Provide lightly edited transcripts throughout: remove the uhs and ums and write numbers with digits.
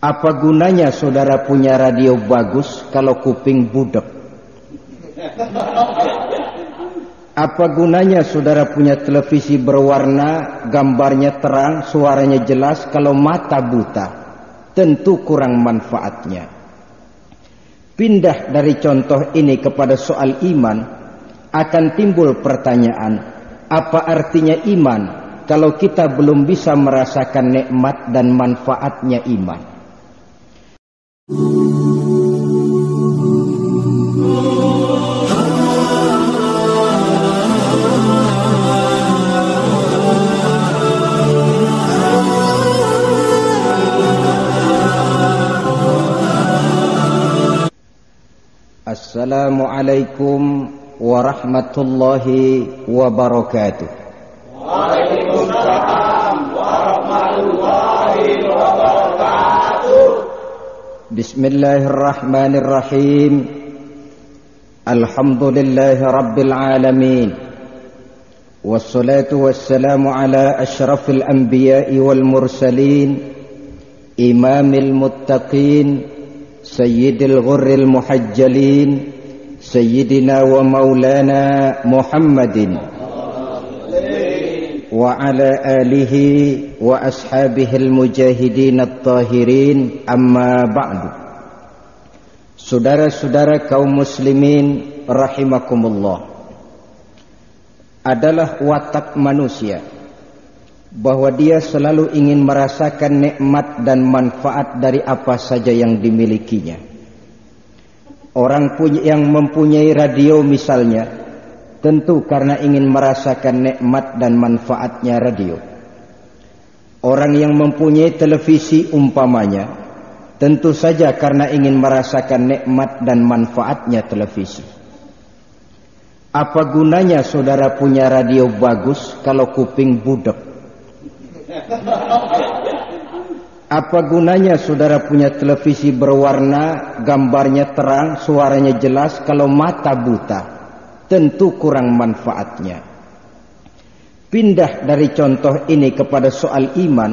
Apa gunanya saudara punya radio bagus kalau kuping budek? Apa gunanya saudara punya televisi berwarna, gambarnya terang, suaranya jelas kalau mata buta? Tentu kurang manfaatnya. Pindah dari contoh ini kepada soal iman, akan timbul pertanyaan, apa artinya iman kalau kita belum bisa merasakan nikmat dan manfaatnya iman? Assalamualaikum warahmatullahi wabarakatuh. Waalaikumsalam warahmatullahi wabarakatuh. Bismillahirrahmanirrahim. Alhamdulillahi rabbil alamin. Wassalatu wassalamu ala asyrafil anbiya'i wal mursalin, imamil muttaqin, sayyidil ghurril muhajjalin, sayyidina wa maulana Muhammadin wa ala alihi wa ashabihil mujahidin at-tahirin, amma ba'du. Saudara-saudara kaum muslimin rahimakumullah, adalah watak manusia bahwa dia selalu ingin merasakan nikmat dan manfaat dari apa saja yang dimilikinya. Orang yang mempunyai radio misalnya, tentu karena ingin merasakan nikmat dan manfaatnya radio. Orang yang mempunyai televisi umpamanya, tentu saja karena ingin merasakan nikmat dan manfaatnya televisi. Apa gunanya saudara punya radio bagus kalau kuping budek? Apa gunanya saudara punya televisi berwarna, gambarnya terang, suaranya jelas kalau mata buta? Tentu kurang manfaatnya. Pindah dari contoh ini kepada soal iman,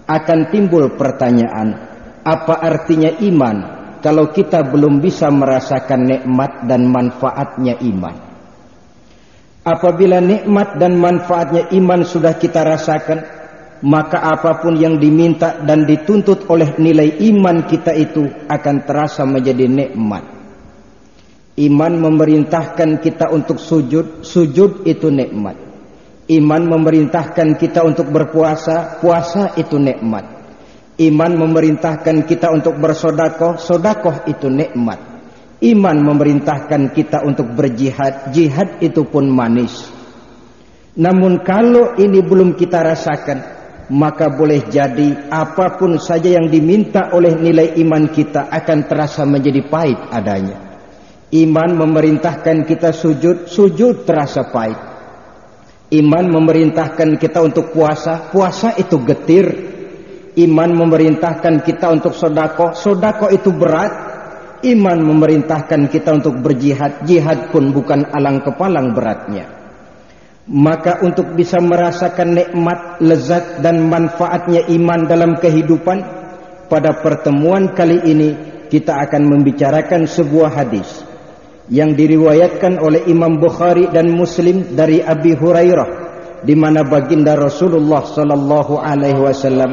akan timbul pertanyaan, apa artinya iman kalau kita belum bisa merasakan nikmat dan manfaatnya iman? Apabila nikmat dan manfaatnya iman sudah kita rasakan, maka apapun yang diminta dan dituntut oleh nilai iman kita itu akan terasa menjadi nikmat. Iman memerintahkan kita untuk sujud, sujud itu nikmat. Iman memerintahkan kita untuk berpuasa, puasa itu nikmat. Iman memerintahkan kita untuk bersedekah, sedekah itu nikmat. Iman memerintahkan kita untuk berjihad, jihad itu pun manis. Namun kalau ini belum kita rasakan, maka boleh jadi apapun saja yang diminta oleh nilai iman kita akan terasa menjadi pahit adanya. Iman memerintahkan kita sujud, sujud terasa pahit. Iman memerintahkan kita untuk puasa, puasa itu getir. Iman memerintahkan kita untuk sedekah, sedekah itu berat. Iman memerintahkan kita untuk berjihad, jihad pun bukan alang kepalang beratnya. Maka untuk bisa merasakan nikmat, lezat dan manfaatnya iman dalam kehidupan, pada pertemuan kali ini kita akan membicarakan sebuah hadis yang diriwayatkan oleh Imam Bukhari dan Muslim dari Abi Hurairah, di mana baginda Rasulullah sallallahu alaihi wasallam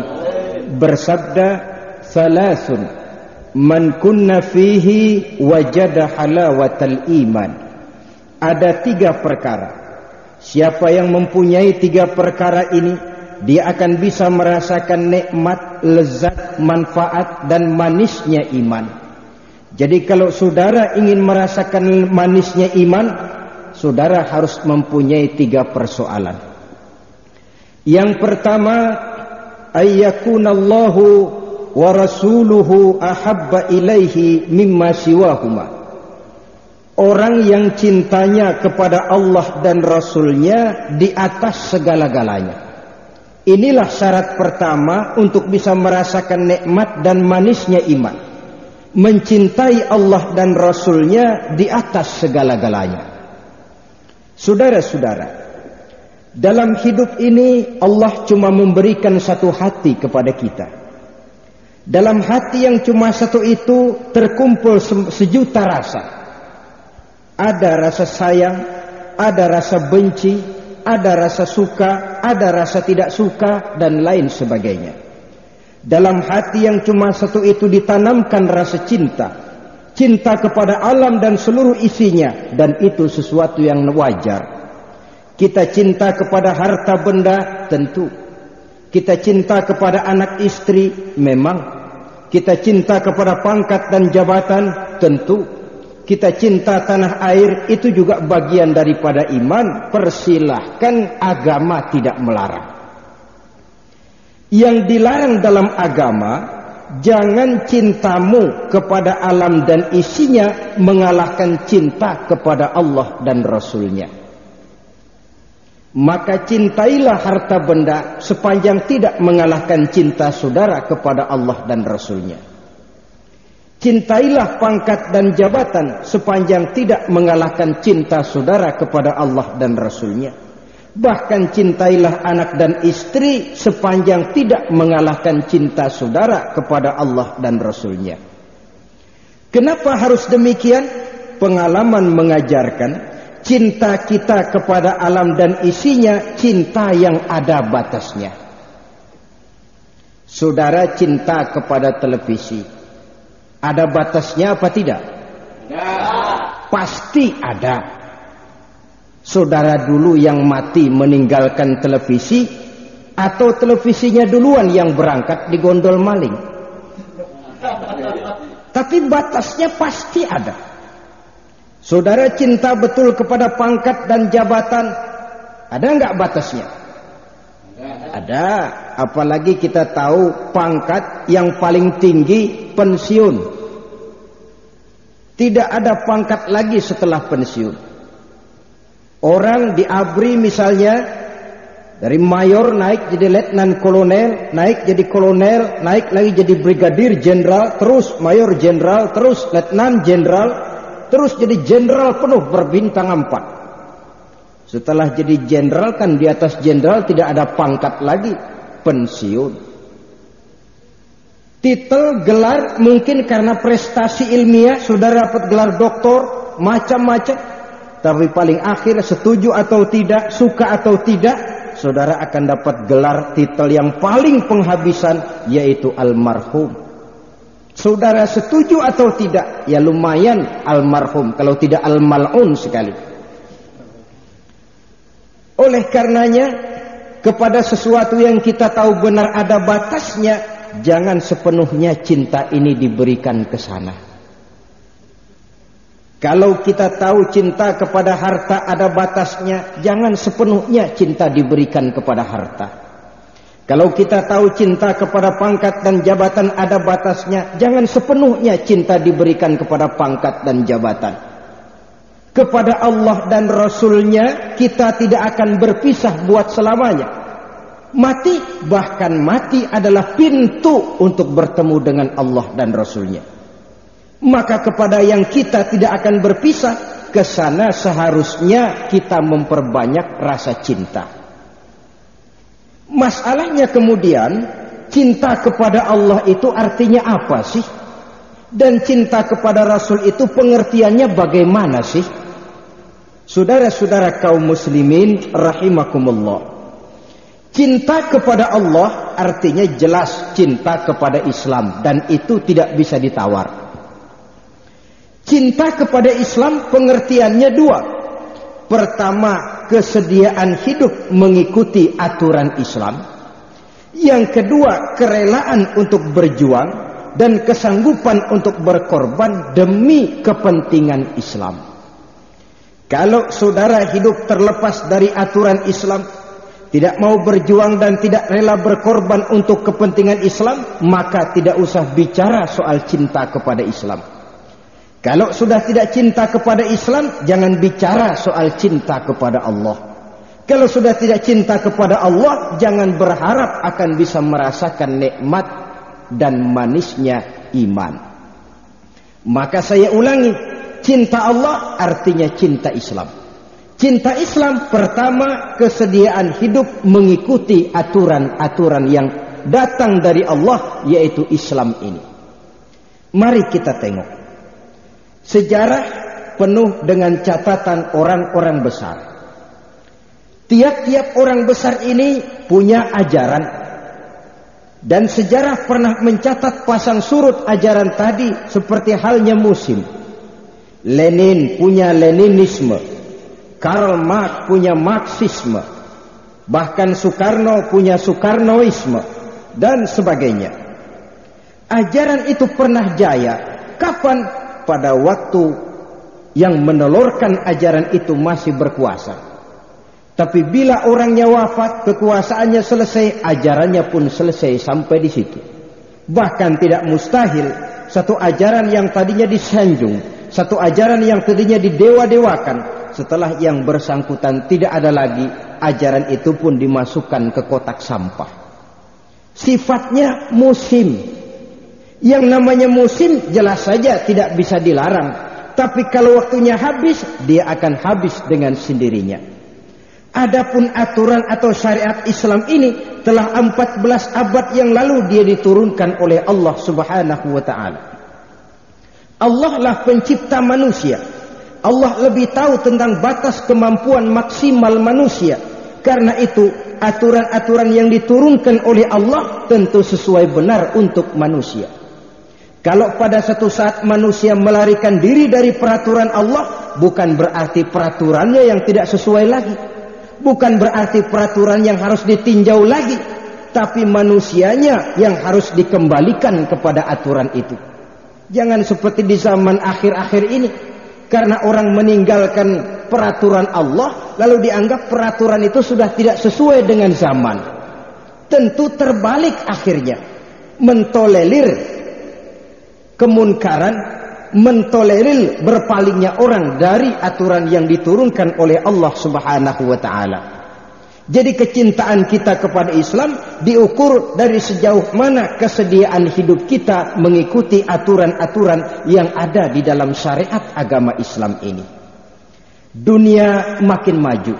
bersabda, "Thalathun man kunna fihi wajada halawatal iman." Ada 3 perkara. Siapa yang mempunyai 3 perkara ini, dia akan bisa merasakan nikmat, lezat, manfaat dan manisnya iman. Jadi kalau saudara ingin merasakan manisnya iman, saudara harus mempunyai 3 persoalan. Yang pertama, ayyakunallahu wa rasuluhu ahabba ilaihi mimma siwahuma. Orang yang cintanya kepada Allah dan Rasulnya di atas segala-galanya. Inilah syarat pertama untuk bisa merasakan nikmat dan manisnya iman. Mencintai Allah dan Rasulnya di atas segala-galanya. Saudara-saudara, dalam hidup ini Allah cuma memberikan satu hati kepada kita. Dalam hati yang cuma satu itu terkumpul sejuta rasa. Ada rasa sayang, ada rasa benci, ada rasa suka, ada rasa tidak suka, dan lain sebagainya. Dalam hati yang cuma satu itu ditanamkan rasa cinta. Cinta kepada alam dan seluruh isinya, dan itu sesuatu yang wajar. Kita cinta kepada harta benda, tentu. Kita cinta kepada anak istri, memang. Kita cinta kepada pangkat dan jabatan, tentu. Kita cinta tanah air, itu juga bagian daripada iman. Persilahkan, agama tidak melarang. Yang dilarang dalam agama, jangan cintamu kepada alam dan isinya mengalahkan cinta kepada Allah dan Rasulnya. Maka cintailah harta benda sepanjang tidak mengalahkan cinta saudara kepada Allah dan Rasulnya. Cintailah pangkat dan jabatan sepanjang tidak mengalahkan cinta saudara kepada Allah dan Rasulnya. Bahkan cintailah anak dan istri sepanjang tidak mengalahkan cinta saudara kepada Allah dan Rasulnya. Kenapa harus demikian? Pengalaman mengajarkan cinta kita kepada alam dan isinya cinta yang ada batasnya. Saudara cinta kepada televisi, ada batasnya apa tidak? Pasti ada. Saudara dulu yang mati meninggalkan televisi, atau televisinya duluan yang berangkat digondol maling? Tapi batasnya pasti ada. Saudara cinta betul kepada pangkat dan jabatan, ada enggak batasnya? Ada. Apalagi kita tahu pangkat yang paling tinggi pensiun. Tidak ada pangkat lagi setelah pensiun. Orang di ABRI misalnya, dari mayor naik jadi letnan kolonel, naik jadi kolonel, naik lagi jadi brigadir jenderal, terus mayor jenderal, terus letnan jenderal, terus jadi jenderal penuh berbintang 4. Setelah jadi jenderal kan di atas jenderal tidak ada pangkat lagi, pensiun. Titel, gelar, mungkin karena prestasi ilmiah saudara dapat gelar doktor, macam-macam. Tapi paling akhir setuju atau tidak, suka atau tidak, saudara akan dapat gelar titel yang paling penghabisan, yaitu almarhum. Saudara setuju atau tidak, ya lumayan almarhum, kalau tidak al-mal'un sekali. Oleh karenanya, kepada sesuatu yang kita tahu benar ada batasnya, jangan sepenuhnya cinta ini diberikan ke sana. Kalau kita tahu cinta kepada harta ada batasnya, jangan sepenuhnya cinta diberikan kepada harta. Kalau kita tahu cinta kepada pangkat dan jabatan ada batasnya, jangan sepenuhnya cinta diberikan kepada pangkat dan jabatan. Kepada Allah dan Rasulnya kita tidak akan berpisah buat selamanya. Mati, bahkan mati adalah pintu untuk bertemu dengan Allah dan Rasulnya. Maka kepada yang kita tidak akan berpisah, ke sana seharusnya kita memperbanyak rasa cinta. Masalahnya kemudian, cinta kepada Allah itu artinya apa sih? Dan cinta kepada Rasul itu pengertiannya bagaimana sih? Saudara-saudara kaum muslimin rahimakumullah. Cinta kepada Allah artinya jelas cinta kepada Islam, dan itu tidak bisa ditawar. Cinta kepada Islam pengertiannya dua. Pertama, kesediaan hidup mengikuti aturan Islam. Yang kedua, kerelaan untuk berjuang dan kesanggupan untuk berkorban demi kepentingan Islam. Kalau saudara hidup terlepas dari aturan Islam, tidak mau berjuang dan tidak rela berkorban untuk kepentingan Islam, maka tidak usah bicara soal cinta kepada Islam. Kalau sudah tidak cinta kepada Islam, jangan bicara soal cinta kepada Allah. Kalau sudah tidak cinta kepada Allah, jangan berharap akan bisa merasakan nikmat dan manisnya iman. Maka saya ulangi, cinta Allah artinya cinta Islam. Cinta Islam pertama, kesediaan hidup mengikuti aturan-aturan yang datang dari Allah, yaitu Islam ini. Mari kita tengok. Sejarah penuh dengan catatan orang-orang besar. Tiap-tiap orang besar ini punya ajaran. Dan sejarah pernah mencatat pasang surut ajaran tadi seperti halnya musim. Lenin punya Leninisme, Karl Marx punya Marxisme, bahkan Soekarno punya Soekarnoisme, dan sebagainya. Ajaran itu pernah jaya. Kapan? Pada waktu yang menelurkan ajaran itu masih berkuasa. Tapi bila orangnya wafat, kekuasaannya selesai, ajarannya pun selesai sampai di situ. Bahkan tidak mustahil satu ajaran yang tadinya disanjung, satu ajaran yang tadinya didewa-dewakan, setelah yang bersangkutan tidak ada lagi, ajaran itu pun dimasukkan ke kotak sampah. Sifatnya musim. Yang namanya musim jelas saja tidak bisa dilarang. Tapi kalau waktunya habis, dia akan habis dengan sendirinya. Adapun aturan atau syariat Islam ini telah 14 abad yang lalu dia diturunkan oleh Allah Subhanahu wa ta'ala. Allah lah pencipta manusia. Allah lebih tahu tentang batas kemampuan maksimal manusia. Karena itu aturan-aturan yang diturunkan oleh Allah tentu sesuai benar untuk manusia. Kalau pada satu saat manusia melarikan diri dari peraturan Allah, bukan berarti peraturannya yang tidak sesuai lagi. Bukan berarti peraturan yang harus ditinjau lagi. Tapi manusianya yang harus dikembalikan kepada aturan itu. Jangan seperti di zaman akhir-akhir ini. Karena orang meninggalkan peraturan Allah, lalu dianggap peraturan itu sudah tidak sesuai dengan zaman. Tentu terbalik akhirnya. Mentolerir kemunkaran, mentolerir berpalingnya orang dari aturan yang diturunkan oleh Allah Subhanahu wa ta'ala. Jadi kecintaan kita kepada Islam diukur dari sejauh mana kesediaan hidup kita mengikuti aturan-aturan yang ada di dalam syariat agama Islam ini. Dunia makin maju,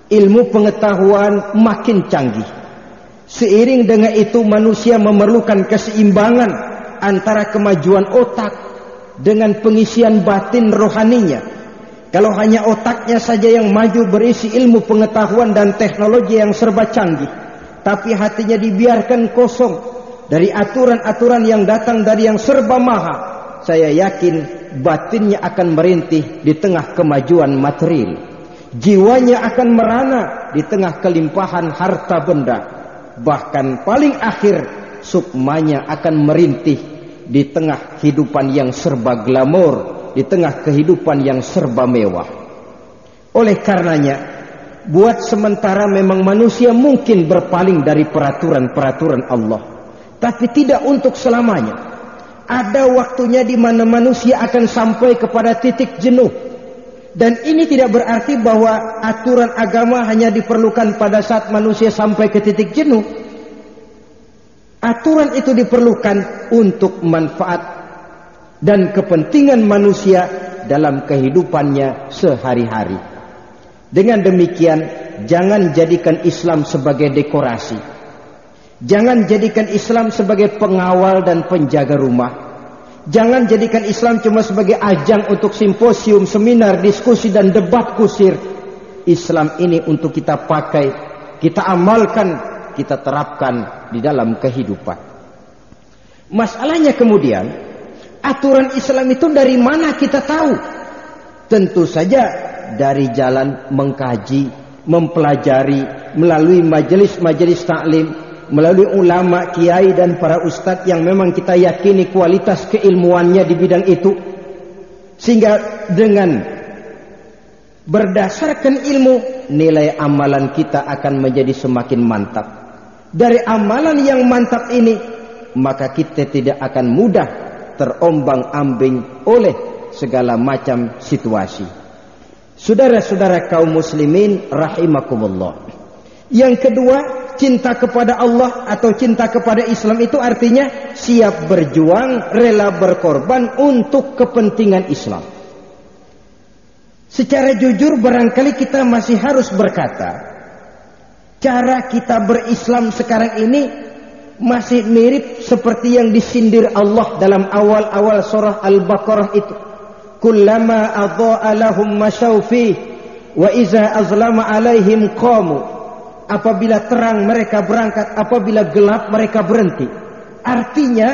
ilmu pengetahuan makin canggih. Seiring dengan itu manusia memerlukan keseimbangan antara kemajuan otak dengan pengisian batin rohaninya. Kalau hanya otaknya saja yang maju berisi ilmu pengetahuan dan teknologi yang serba canggih, tapi hatinya dibiarkan kosong dari aturan-aturan yang datang dari yang serba maha, saya yakin batinnya akan merintih di tengah kemajuan material. Jiwanya akan merana di tengah kelimpahan harta benda. Bahkan paling akhir sukmanya akan merintih di tengah kehidupan yang serba glamor, di tengah kehidupan yang serba mewah. Oleh karenanya, buat sementara memang manusia mungkin berpaling dari peraturan-peraturan Allah, tapi tidak untuk selamanya. Ada waktunya di mana manusia akan sampai kepada titik jenuh. Dan ini tidak berarti bahwa aturan agama hanya diperlukan pada saat manusia sampai ke titik jenuh. Aturan itu diperlukan untuk manfaat dan kepentingan manusia dalam kehidupannya sehari-hari. Dengan demikian, jangan jadikan Islam sebagai dekorasi. Jangan jadikan Islam sebagai pengawal dan penjaga rumah. Jangan jadikan Islam cuma sebagai ajang untuk simposium, seminar, diskusi dan debat kusir. Islam ini untuk kita pakai, kita amalkan, kita terapkan di dalam kehidupan. Masalahnya kemudian, aturan Islam itu dari mana kita tahu? Tentu saja dari jalan mengkaji, mempelajari, melalui majelis-majelis taklim, melalui ulama, kiai dan para ustadz yang memang kita yakini kualitas keilmuannya di bidang itu. Sehingga dengan berdasarkan ilmu, nilai amalan kita akan menjadi semakin mantap. Dari amalan yang mantap ini, maka kita tidak akan mudah terombang-ambing oleh segala macam situasi. Saudara-saudara kaum muslimin rahimakumullah. Yang kedua, cinta kepada Allah atau cinta kepada Islam itu artinya siap berjuang, rela berkorban untuk kepentingan Islam. Secara jujur barangkali kita masih harus berkata, cara kita berislam sekarang ini masih mirip seperti yang disindir Allah dalam awal-awal surah Al-Baqarah itu. Kullama adha'a lahum masyaw fi wa iza azlama alaihim qamu. Apabila terang mereka berangkat, apabila gelap mereka berhenti. Artinya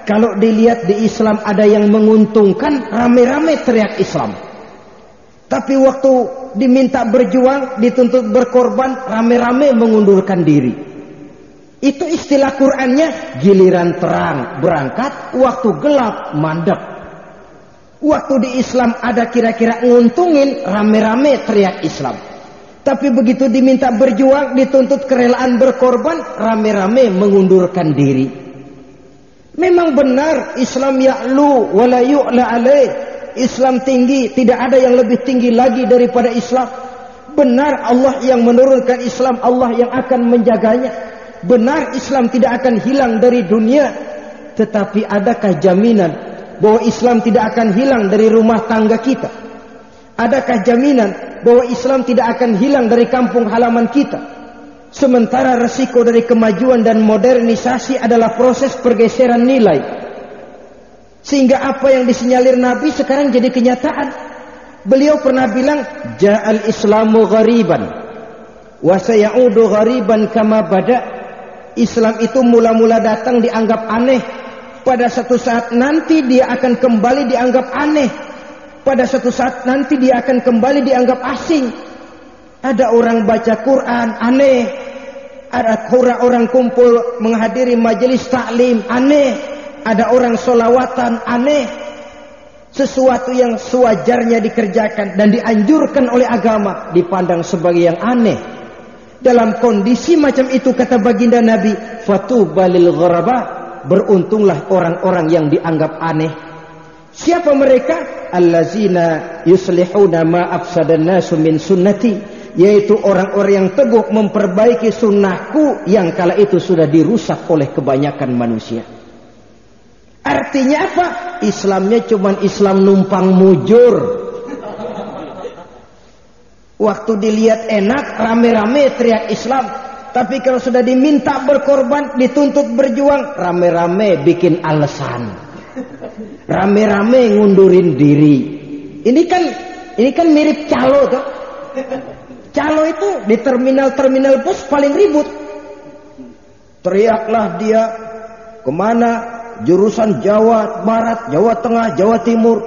kalau dilihat di Islam ada yang menguntungkan, rame-rame teriak Islam. Tapi waktu diminta berjuang, dituntut berkorban, rame-rame mengundurkan diri. Itu istilah Qur'annya, giliran terang berangkat, waktu gelap mandek. Waktu di Islam ada kira-kira nguntungin, rame-rame teriak Islam. Tapi begitu diminta berjuang, dituntut kerelaan berkorban, rame-rame mengundurkan diri. Memang benar Islam ya'lu wa la yu'la alaih. Islam tinggi, tidak ada yang lebih tinggi lagi daripada Islam. Benar Allah yang menurunkan Islam, Allah yang akan menjaganya. Benar Islam tidak akan hilang dari dunia. Tetapi adakah jaminan bahwa Islam tidak akan hilang dari rumah tangga kita? Adakah jaminan bahwa Islam tidak akan hilang dari kampung halaman kita? Sementara resiko dari kemajuan dan modernisasi adalah proses pergeseran nilai. Sehingga apa yang disinyalir Nabi sekarang jadi kenyataan. Beliau pernah bilang, Ja'al Islamu ghariban wa sayaudu ghariban kama bada. Islam itu mula-mula datang dianggap aneh. Pada satu saat nanti dia akan kembali dianggap aneh. Pada satu saat nanti dia akan kembali dianggap asing. Ada orang baca Quran, aneh. Ada orang kumpul menghadiri majelis taklim, aneh. Ada orang solawatan, aneh. Sesuatu yang sewajarnya dikerjakan dan dianjurkan oleh agama dipandang sebagai yang aneh. Dalam kondisi macam itu kata baginda Nabi, fatuba lil ghuraba, beruntunglah orang-orang yang dianggap aneh. Siapa mereka? Allazina yuslihuna ma afsadan nasu min sunnati, yaitu orang-orang yang teguh memperbaiki sunnahku yang kala itu sudah dirusak oleh kebanyakan manusia. Artinya apa? Islamnya cuman Islam numpang mujur. Waktu dilihat enak, rame-rame teriak Islam. Tapi kalau sudah diminta berkorban, dituntut berjuang, rame-rame bikin alasan. Rame-rame ngundurin diri. Ini kan mirip calo tuh. Calo itu di terminal bus paling ribut. Teriaklah dia kemana? Jurusan Jawa Barat, Jawa Tengah, Jawa Timur.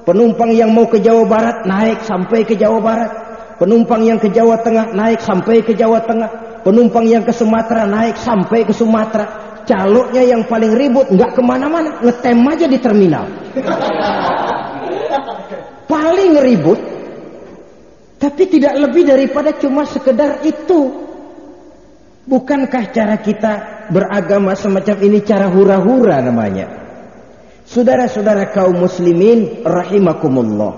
Penumpang yang mau ke Jawa Barat naik sampai ke Jawa Barat. Penumpang yang ke Jawa Tengah naik sampai ke Jawa Tengah. Penumpang yang ke Sumatera naik sampai ke Sumatera. Caloknya yang paling ribut, nggak kemana-mana, ngetem aja di terminal. Paling ribut. Tapi tidak lebih daripada cuma sekedar itu. Bukankah cara kita beragama semacam ini cara hura-hura namanya? Saudara-saudara kaum muslimin rahimakumullah.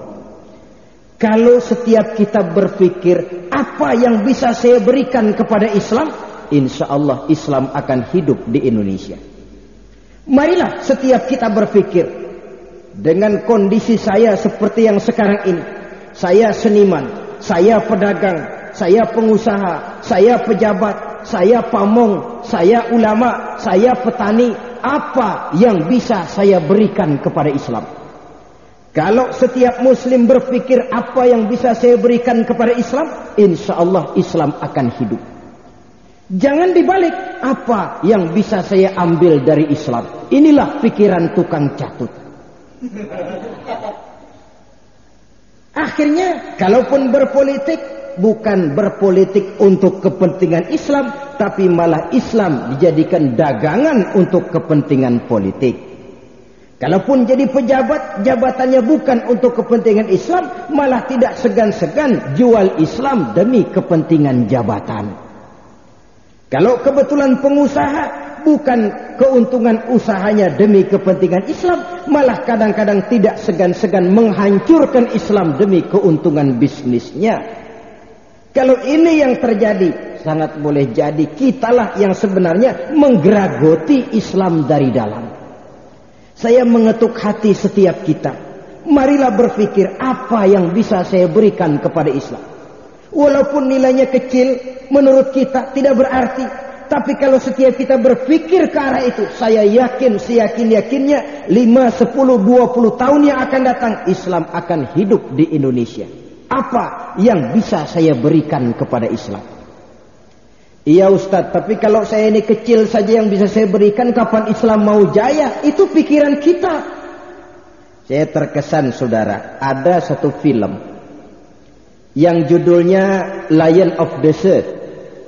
Kalau setiap kita berpikir apa yang bisa saya berikan kepada Islam, insya Allah Islam akan hidup di Indonesia. Marilah setiap kita berpikir, dengan kondisi saya seperti yang sekarang ini, saya seniman, saya pedagang, saya pengusaha, saya pejabat, saya pamong, saya ulama, saya petani, apa yang bisa saya berikan kepada Islam? Kalau setiap muslim berpikir apa yang bisa saya berikan kepada Islam, insya Allah Islam akan hidup. Jangan dibalik, apa yang bisa saya ambil dari Islam? Inilah pikiran tukang catut. Akhirnya kalaupun berpolitik, bukan berpolitik untuk kepentingan Islam, tapi malah Islam dijadikan dagangan untuk kepentingan politik. Kalaupun jadi pejabat, jabatannya bukan untuk kepentingan Islam, malah tidak segan-segan jual Islam demi kepentingan jabatan. Kalau kebetulan pengusaha, bukan keuntungan usahanya demi kepentingan Islam, malah kadang-kadang tidak segan-segan menghancurkan Islam demi keuntungan bisnisnya. Kalau ini yang terjadi, sangat boleh jadi kitalah yang sebenarnya menggeragoti Islam dari dalam. Saya mengetuk hati setiap kita. Marilah berpikir apa yang bisa saya berikan kepada Islam. Walaupun nilainya kecil, menurut kita tidak berarti. Tapi kalau setiap kita berpikir ke arah itu, saya yakin, seyakin-yakinnya 5, 10, 20 tahun yang akan datang, Islam akan hidup di Indonesia. Apa yang bisa saya berikan kepada Islam? Iya Ustaz, tapi kalau saya ini kecil saja yang bisa saya berikan, kapan Islam mau jaya? Itu pikiran kita. Saya terkesan saudara, ada satu film yang judulnya Lion of the Sea,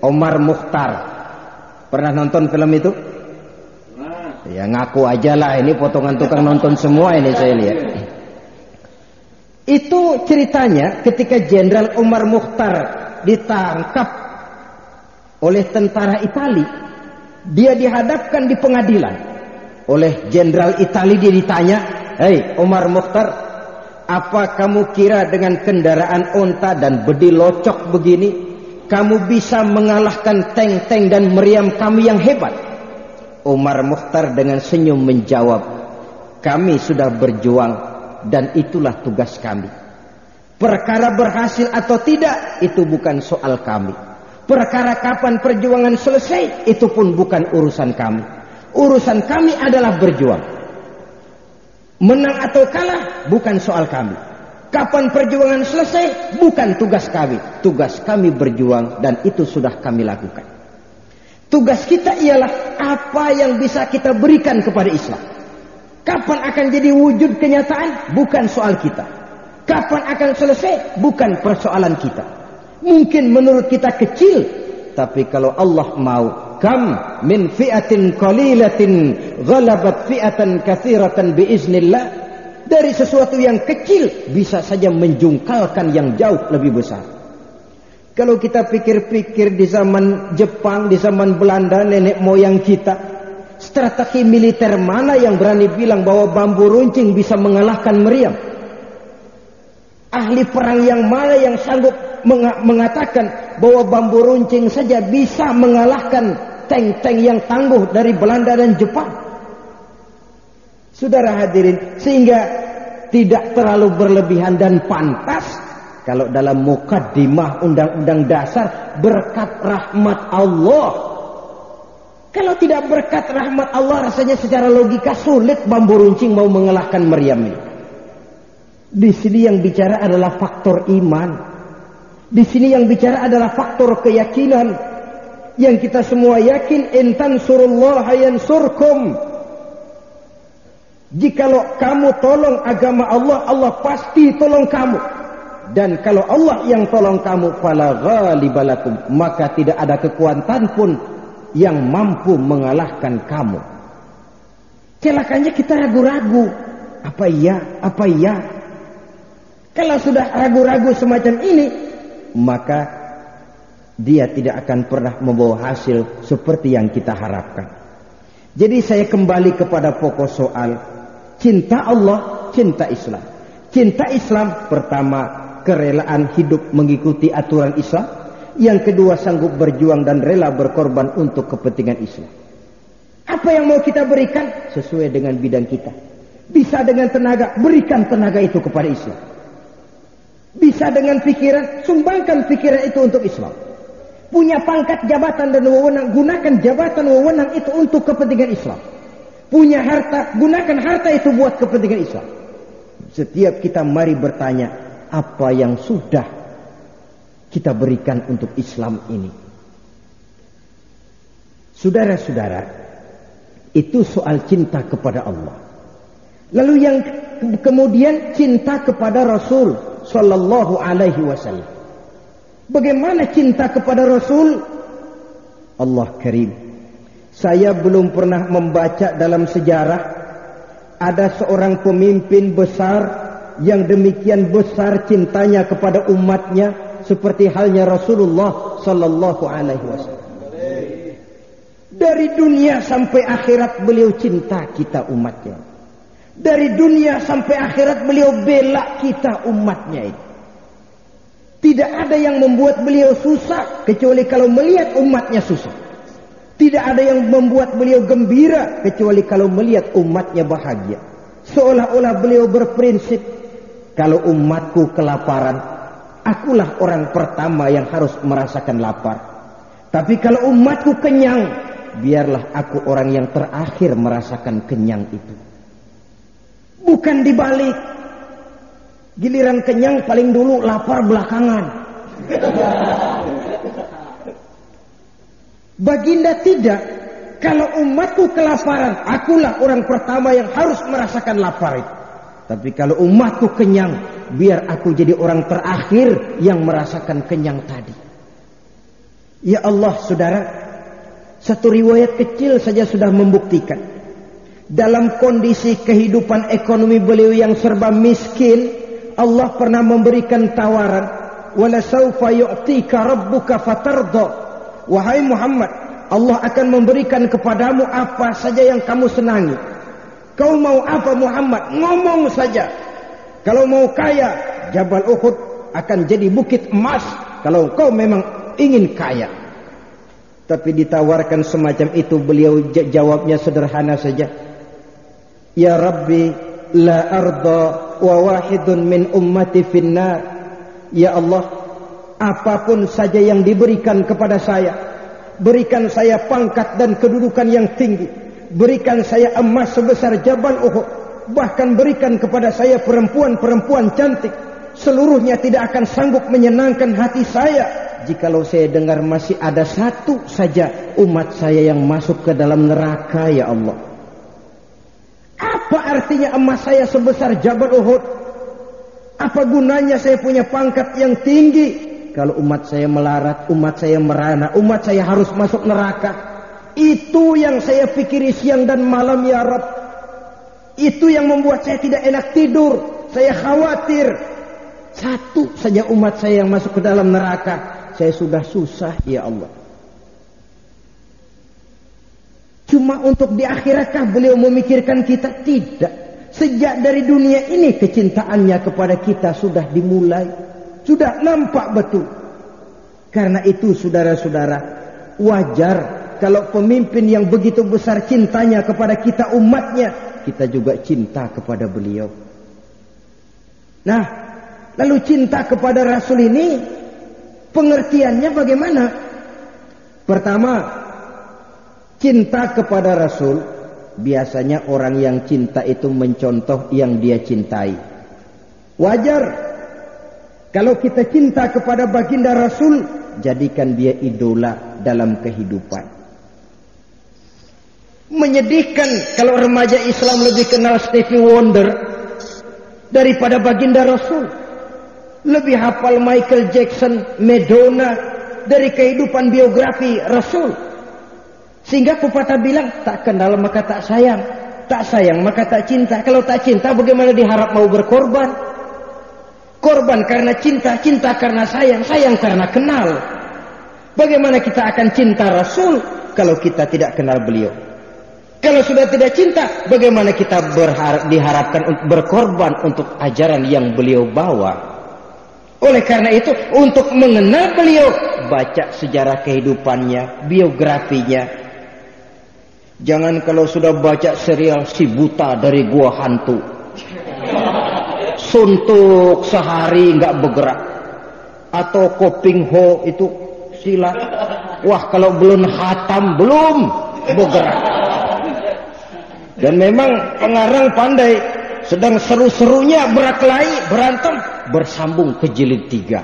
Omar Mukhtar. Pernah nonton film itu? Ya ngaku aja lah, ini potongan tukang nonton semua ini saya lihat. Itu ceritanya ketika Jenderal Omar Mukhtar ditangkap oleh tentara Itali. Dia dihadapkan di pengadilan. Oleh Jenderal Itali dia ditanya, "Hei Omar Mukhtar, apa kamu kira dengan kendaraan onta dan bedi locok begini, kamu bisa mengalahkan tank-tank dan meriam kami yang hebat?" Omar Mukhtar dengan senyum menjawab, "Kami sudah berjuang dan itulah tugas kami. Perkara berhasil atau tidak, itu bukan soal kami. Perkara kapan perjuangan selesai, itu pun bukan urusan kami. Urusan kami adalah berjuang. Menang atau kalah, bukan soal kami. Kapan perjuangan selesai, bukan tugas kami. Tugas kami berjuang dan itu sudah kami lakukan. Tugas kita ialah apa yang bisa kita berikan kepada Islam. Kapan akan jadi wujud kenyataan, bukan soal kita. Kapan akan selesai, bukan persoalan kita. Mungkin menurut kita kecil, tapi kalau Allah mau, kam min fi'atin qalilatin ghalabat fi'atan katsiratan biiznillah. Dari sesuatu yang kecil bisa saja menjungkalkan yang jauh lebih besar. Kalau kita pikir-pikir di zaman Jepang, di zaman Belanda, nenek moyang kita, strategi militer mana yang berani bilang bahwa bambu runcing bisa mengalahkan meriam? Ahli perang yang mana yang sanggup mengatakan bahwa bambu runcing saja bisa mengalahkan tank-tank yang tangguh dari Belanda dan Jepang? Saudara hadirin, sehingga tidak terlalu berlebihan dan pantas kalau dalam mukaddimah undang-undang dasar berkat rahmat Allah. Kalau tidak berkat rahmat Allah, rasanya secara logika sulit bambu runcing mau mengalahkan meriam ini. Di sini yang bicara adalah faktor iman. Di sini yang bicara adalah faktor keyakinan. Yang kita semua yakin, in tansurullaha yansurkum. Jikalau kamu tolong agama Allah, Allah pasti tolong kamu. Dan kalau Allah yang tolong kamu, fala ghalibalakum, maka tidak ada kekuatan pun yang mampu mengalahkan kamu. Celakanya kita ragu-ragu. Apa iya? Apa iya? Kalau sudah ragu-ragu semacam ini, maka dia tidak akan pernah membawa hasil seperti yang kita harapkan. Jadi saya kembali kepada pokok soal. Cinta Allah, cinta Islam. Cinta Islam pertama, kerelaan hidup mengikuti aturan Islam. Yang kedua, sanggup berjuang dan rela berkorban untuk kepentingan Islam. Apa yang mau kita berikan? Sesuai dengan bidang kita. Bisa dengan tenaga, berikan tenaga itu kepada Islam. Bisa dengan pikiran, sumbangkan pikiran itu untuk Islam. Punya pangkat, jabatan dan wewenang, gunakan jabatan wewenang itu untuk kepentingan Islam. Punya harta, gunakan harta itu buat kepentingan Islam. Setiap kita mari bertanya, apa yang sudah kita berikan untuk Islam ini? Saudara-saudara, itu soal cinta kepada Allah. Lalu yang kemudian cinta kepada Rasul Sallallahu Alaihi Wasallam. Bagaimana cinta kepada Rasul? Allah Karim. Saya belum pernah membaca dalam sejarah ada seorang pemimpin besar yang demikian besar cintanya kepada umatnya seperti halnya Rasulullah Sallallahu Alaihi Wasallam. Dari dunia sampai akhirat beliau cinta kita umatnya. Dari dunia sampai akhirat beliau bela kita umatnya ini. Tidak ada yang membuat beliau susah kecuali kalau melihat umatnya susah. Tidak ada yang membuat beliau gembira kecuali kalau melihat umatnya bahagia. Seolah-olah beliau berprinsip, kalau umatku kelaparan, akulah orang pertama yang harus merasakan lapar. Tapi kalau umatku kenyang, biarlah aku orang yang terakhir merasakan kenyang itu. Bukan dibalik. Giliran kenyang paling dulu, lapar belakangan. Baginda tidak. Kalau umatku kelaparan, akulah orang pertama yang harus merasakan lapar itu. Tapi kalau umatku kenyang, biar aku jadi orang terakhir yang merasakan kenyang tadi. Ya Allah, saudara, satu riwayat kecil saja sudah membuktikan. Dalam kondisi kehidupan ekonomi beliau yang serba miskin, Allah pernah memberikan tawaran, "Wala saufa yu'tika rabbuka fatardha." Wahai Muhammad, Allah akan memberikan kepadamu apa saja yang kamu senangi. Kau mau apa Muhammad? Ngomong saja. Kalau mau kaya, Jabal Uhud akan jadi bukit emas. Kalau kau memang ingin kaya. Tapi ditawarkan semacam itu, beliau jawabnya sederhana saja. Ya Rabbi, la arda wa wahidun min ummati finnar. Ya Allah, apapun saja yang diberikan kepada saya, berikan saya pangkat dan kedudukan yang tinggi, berikan saya emas sebesar Jabal Uhud, bahkan berikan kepada saya perempuan-perempuan cantik, seluruhnya tidak akan sanggup menyenangkan hati saya jikalau saya dengar masih ada satu saja umat saya yang masuk ke dalam neraka. Ya Allah, apa artinya emas saya sebesar Jabal Uhud? Apa gunanya saya punya pangkat yang tinggi kalau umat saya melarat, umat saya merana, umat saya harus masuk neraka? Itu yang saya pikiri siang dan malam ya Rabb. Itu yang membuat saya tidak enak tidur. Saya khawatir satu saja umat saya yang masuk ke dalam neraka, saya sudah susah ya Allah. Cuma untuk di akhiratkah beliau memikirkan kita? Tidak. Sejak dari dunia ini kecintaannya kepada kita sudah dimulai. Sudah nampak betul. Karena itu saudara-saudara, wajar kalau pemimpin yang begitu besar cintanya kepada kita umatnya, kita juga cinta kepada beliau. Nah, lalu cinta kepada Rasul ini pengertiannya bagaimana? Pertama, cinta kepada Rasul, biasanya orang yang cinta itu mencontoh yang dia cintai. Wajar kalau kita cinta kepada baginda Rasul, jadikan dia idola dalam kehidupan. Menyedihkan kalau remaja Islam lebih kenal Stevie Wonder daripada baginda Rasul, lebih hafal Michael Jackson, Madonna dari kehidupan biografi Rasul. Sehingga pepatah bilang, tak kenal maka tak sayang maka tak cinta. Kalau tak cinta bagaimana diharap mau berkorban? Korban karena cinta, cinta karena sayang, sayang karena kenal. Bagaimana kita akan cinta Rasul kalau kita tidak kenal beliau? Kalau sudah tidak cinta, bagaimana kita diharapkan untuk berkorban untuk ajaran yang beliau bawa? Oleh karena itu, untuk mengenal beliau, baca sejarah kehidupannya, biografinya. Jangan kalau sudah baca serial Si Buta dari Gua Hantu, suntuk sehari nggak bergerak, atau Koping Ho itu silat, wah kalau belum khatam belum bergerak. Dan memang pengarang pandai, sedang seru-serunya berkelahi, berantem, bersambung ke jilid 3.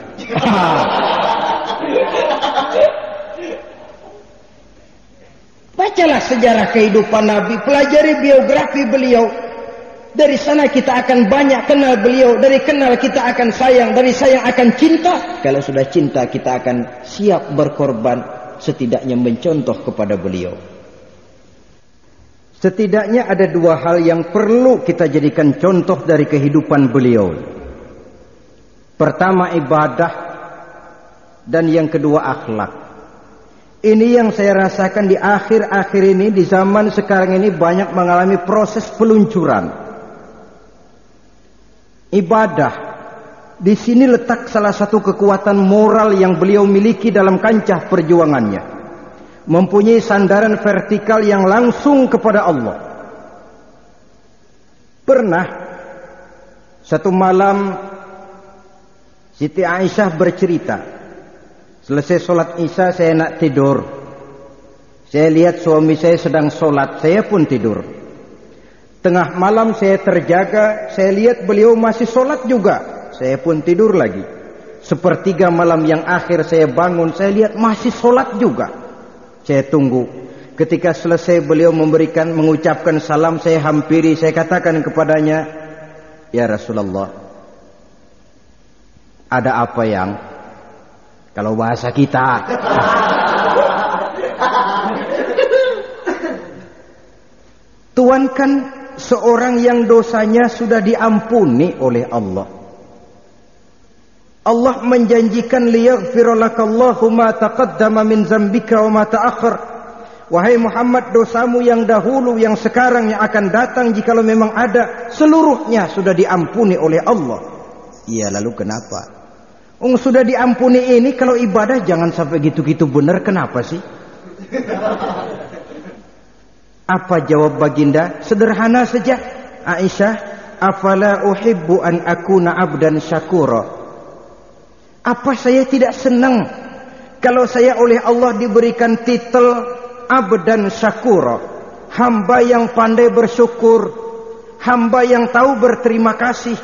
Bacalah sejarah kehidupan Nabi, pelajari biografi beliau. Dari sana kita akan banyak kenal beliau, dari kenal kita akan sayang, dari sayang akan cinta. Kalau sudah cinta kita akan siap berkorban, setidaknya mencontoh kepada beliau. Setidaknya ada dua hal yang perlu kita jadikan contoh dari kehidupan beliau. Pertama ibadah, dan yang kedua akhlak. Ini yang saya rasakan di akhir-akhir ini, di zaman sekarang ini banyak mengalami proses peluncuran. Ibadah, di sini letak salah satu kekuatan moral yang beliau miliki dalam kancah perjuangannya. Mempunyai sandaran vertikal yang langsung kepada Allah. Pernah satu malam Siti Aisyah bercerita, Selesai sholat isya saya nak tidur. Saya lihat suami saya sedang sholat, saya pun tidur. Tengah malam saya terjaga, saya lihat beliau masih sholat juga, saya pun tidur lagi. Sepertiga malam yang akhir saya bangun, saya lihat masih sholat juga. Saya tunggu. Ketika selesai beliau mengucapkan salam, saya hampiri, saya katakan kepadanya, "Ya Rasulullah, ada apa yang?" Kalau bahasa kita. Tuhan kan seorang yang dosanya sudah diampuni oleh Allah. Allah menjanjikan liyaghfira lakallahu ma taqaddama min dzambika wa ma ta'akhkhar. Wahai Muhammad, dosamu yang dahulu, yang sekarang, yang akan datang, jikalau memang ada, seluruhnya sudah diampuni oleh Allah. Iya, lalu kenapa? Sudah diampuni ini, kalau ibadah jangan sampai gitu-gitu benar, kenapa sih? Apa jawab baginda? Sederhana saja. Aisyah, afala uhibbu an akuna abdan syakura. Apa saya tidak senang kalau saya oleh Allah diberikan titel abdan syakura, hamba yang pandai bersyukur, hamba yang tahu berterima kasih.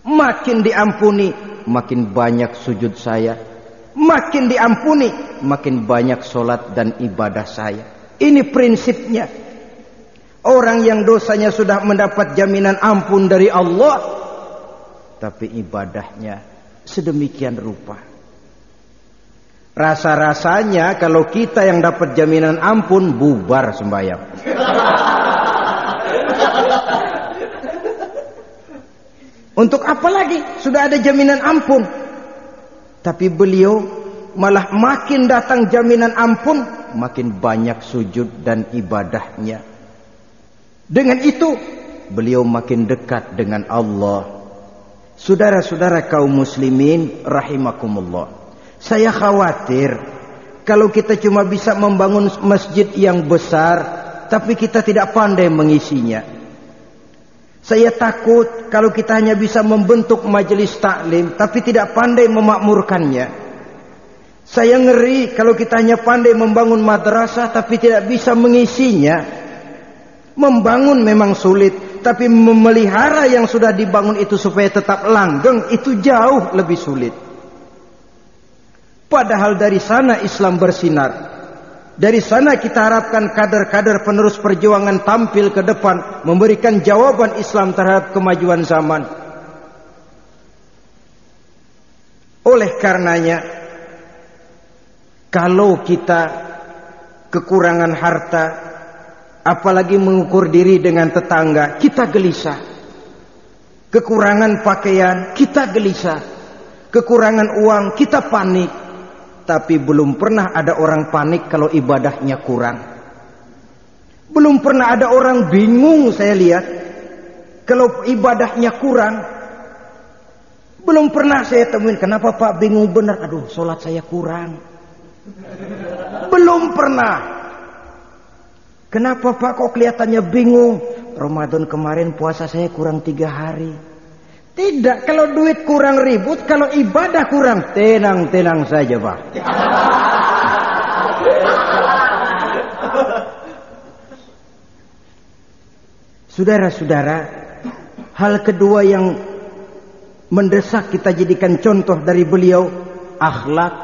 Makin diampuni, makin banyak sujud saya. Makin diampuni, makin banyak solat dan ibadah saya. Ini prinsipnya. Orang yang dosanya sudah mendapat jaminan ampun dari Allah, tapi ibadahnya sedemikian rupa. Rasa-rasanya kalau kita yang dapat jaminan ampun, bubar sembahyang. Untuk apa lagi? Sudah ada jaminan ampun. Tapi beliau malah makin datang jaminan ampun, makin banyak sujud dan ibadahnya. Dengan itu beliau makin dekat dengan Allah. Saudara-saudara kaum muslimin rahimakumullah, saya khawatir kalau kita cuma bisa membangun masjid yang besar, tapi kita tidak pandai mengisinya. Saya takut kalau kita hanya bisa membentuk majelis taklim, tapi tidak pandai memakmurkannya. Saya ngeri kalau kita hanya pandai membangun madrasah, tapi tidak bisa mengisinya. Membangun memang sulit, tapi memelihara yang sudah dibangun itu supaya tetap langgeng, itu jauh lebih sulit. Padahal dari sana Islam bersinar. Dari sana kita harapkan kader-kader penerus perjuangan tampil ke depan, memberikan jawaban Islam terhadap kemajuan zaman. Oleh karenanya, kalau kita kekurangan harta, apalagi mengukur diri dengan tetangga, kita gelisah. Kekurangan pakaian, kita gelisah. Kekurangan uang, kita panik. Tapi belum pernah ada orang panik kalau ibadahnya kurang. Belum pernah ada orang bingung saya lihat kalau ibadahnya kurang. Belum pernah saya temuin, kenapa Pak bingung benar? Aduh, sholat saya kurang. Belum pernah. Kenapa Pak kok kelihatannya bingung? Ramadan kemarin puasa saya kurang 3 hari. Tidak, kalau duit kurang ribut, kalau ibadah kurang, tenang-tenang saja Pak. Saudara-saudara, hal kedua yang mendesak kita jadikan contoh dari beliau, akhlak,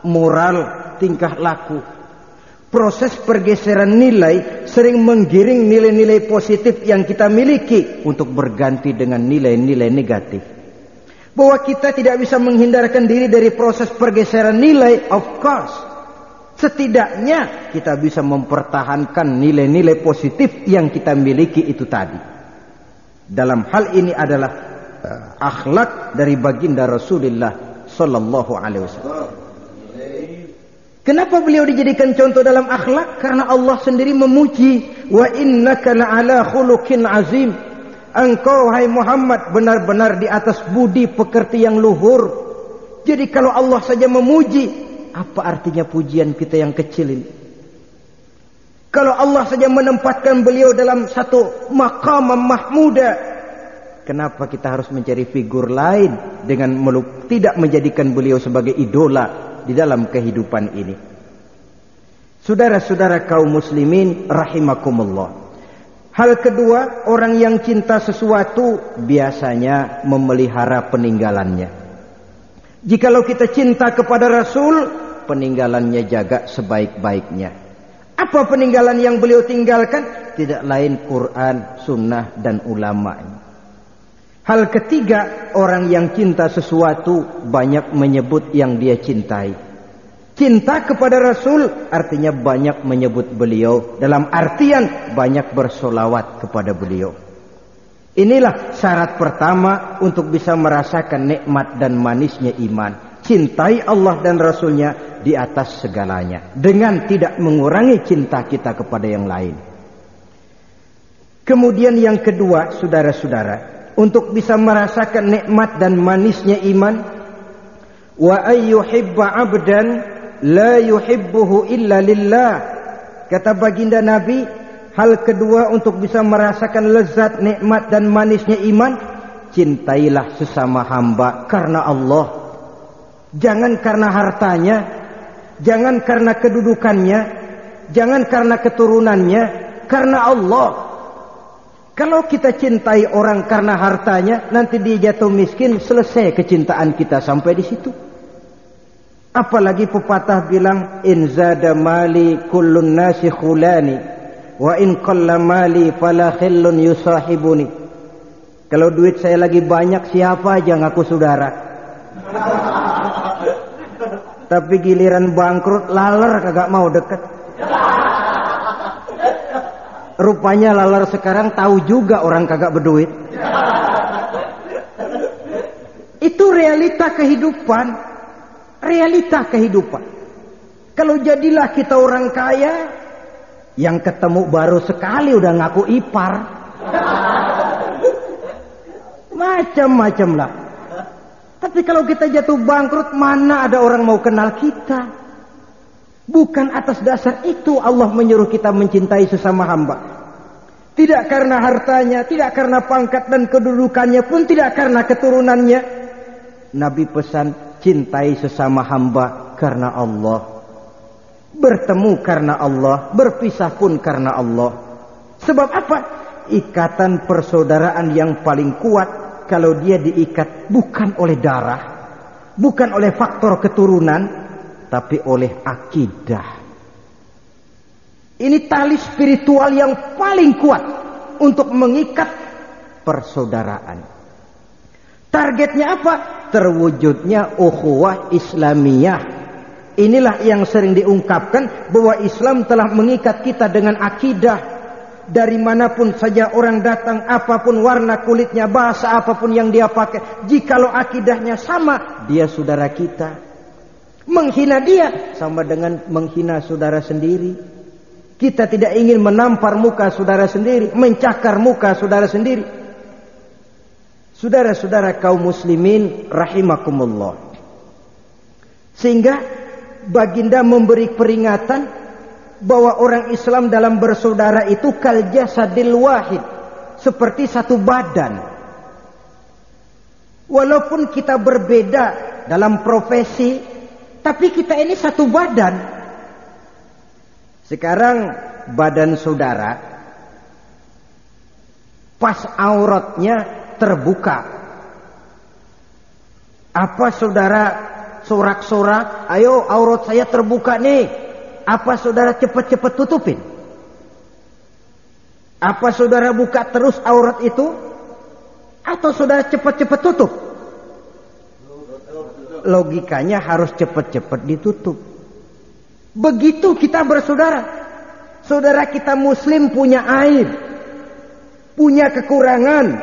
moral, tingkah laku. Proses pergeseran nilai sering menggiring nilai-nilai positif yang kita miliki untuk berganti dengan nilai-nilai negatif. Bahwa kita tidak bisa menghindarkan diri dari proses pergeseran nilai, of course. Setidaknya kita bisa mempertahankan nilai-nilai positif yang kita miliki itu tadi. Dalam hal ini adalah akhlak dari baginda Rasulullah sallallahu alaihi wasallam. Kenapa beliau dijadikan contoh dalam akhlak? Karena Allah sendiri memuji, wa innaka la'ala khuluqin azim. Engkau hai Muhammad benar-benar di atas budi pekerti yang luhur. Jadi kalau Allah saja memuji, apa artinya pujian kita yang kecil ini? Kalau Allah saja menempatkan beliau dalam satu maqam mahmuda, kenapa kita harus mencari figur lain dengan tidak menjadikan beliau sebagai idola di dalam kehidupan ini. Saudara-saudara kaum muslimin rahimakumullah. Hal kedua, orang yang cinta sesuatu biasanya memelihara peninggalannya. Jikalau kita cinta kepada Rasul, peninggalannya jaga sebaik-baiknya. Apa peninggalan yang beliau tinggalkan? Tidak lain Quran, sunnah, dan ulama. Hal ketiga, orang yang cinta sesuatu banyak menyebut yang dia cintai. Cinta kepada Rasul artinya banyak menyebut beliau, dalam artian banyak bersolawat kepada beliau. Inilah syarat pertama untuk bisa merasakan nikmat dan manisnya iman. Cintai Allah dan Rasulnya di atas segalanya, dengan tidak mengurangi cinta kita kepada yang lain. Kemudian yang kedua, saudara-saudara, untuk bisa merasakan nikmat dan manisnya iman, wa ayyuhibba 'abdan la yuhibbuhu illa lillah. Kata baginda Nabi, hal kedua untuk bisa merasakan lezat, nikmat dan manisnya iman, cintailah sesama hamba karena Allah. Jangan karena hartanya, jangan karena kedudukannya, jangan karena keturunannya, karena Allah. Kalau kita cintai orang karena hartanya, nanti dia jatuh miskin, selesai kecintaan kita sampai di situ. Apalagi pepatah bilang, in zada mali kullun nasi khulani, wa in qalla mali fala khillun yusahibuni. Kalau duit saya lagi banyak, siapa aja ngaku saudara. Tapi giliran bangkrut, laler kagak mau deket. Rupanya laler sekarang tahu juga orang kagak berduit. Itu realita kehidupan. Realita kehidupan. Kalau jadilah kita orang kaya, yang ketemu baru sekali udah ngaku ipar. Macam-macam lah. Tapi kalau kita jatuh bangkrut, mana ada orang mau kenal kita? Bukan atas dasar itu Allah menyuruh kita mencintai sesama hamba. Tidak karena hartanya, tidak karena pangkat dan kedudukannya, pun tidak karena keturunannya. Nabi pesan, cintai sesama hamba karena Allah. Bertemu karena Allah, berpisah pun karena Allah. Sebab apa? Ikatan persaudaraan yang paling kuat kalau dia diikat bukan oleh darah, bukan oleh faktor keturunan, tapi oleh akidah. Ini tali spiritual yang paling kuat untuk mengikat persaudaraan. Targetnya apa? Terwujudnya ukhuwah Islamiyah. Inilah yang sering diungkapkan bahwa Islam telah mengikat kita dengan akidah. Dari manapun saja orang datang, apapun warna kulitnya, bahasa apapun yang dia pakai, jikalau akidahnya sama, dia saudara kita. Menghina dia sama dengan menghina saudara sendiri. Kita tidak ingin menampar muka saudara sendiri, mencakar muka saudara sendiri. Saudara-saudara kaum muslimin rahimakumullah. Sehingga baginda memberi peringatan bahwa orang Islam dalam bersaudara itu kal jasadil wahid, seperti satu badan. Walaupun kita berbeda dalam profesi, tapi kita ini satu badan. Sekarang badan saudara pas auratnya terbuka, apa saudara sorak-sorak, ayo aurat saya terbuka nih, apa saudara cepat-cepat tutupin? Apa saudara buka terus aurat itu? Atau saudara cepat-cepat tutup? Logikanya harus cepat-cepat ditutup. Begitu kita bersaudara. Saudara kita muslim punya aib, punya kekurangan,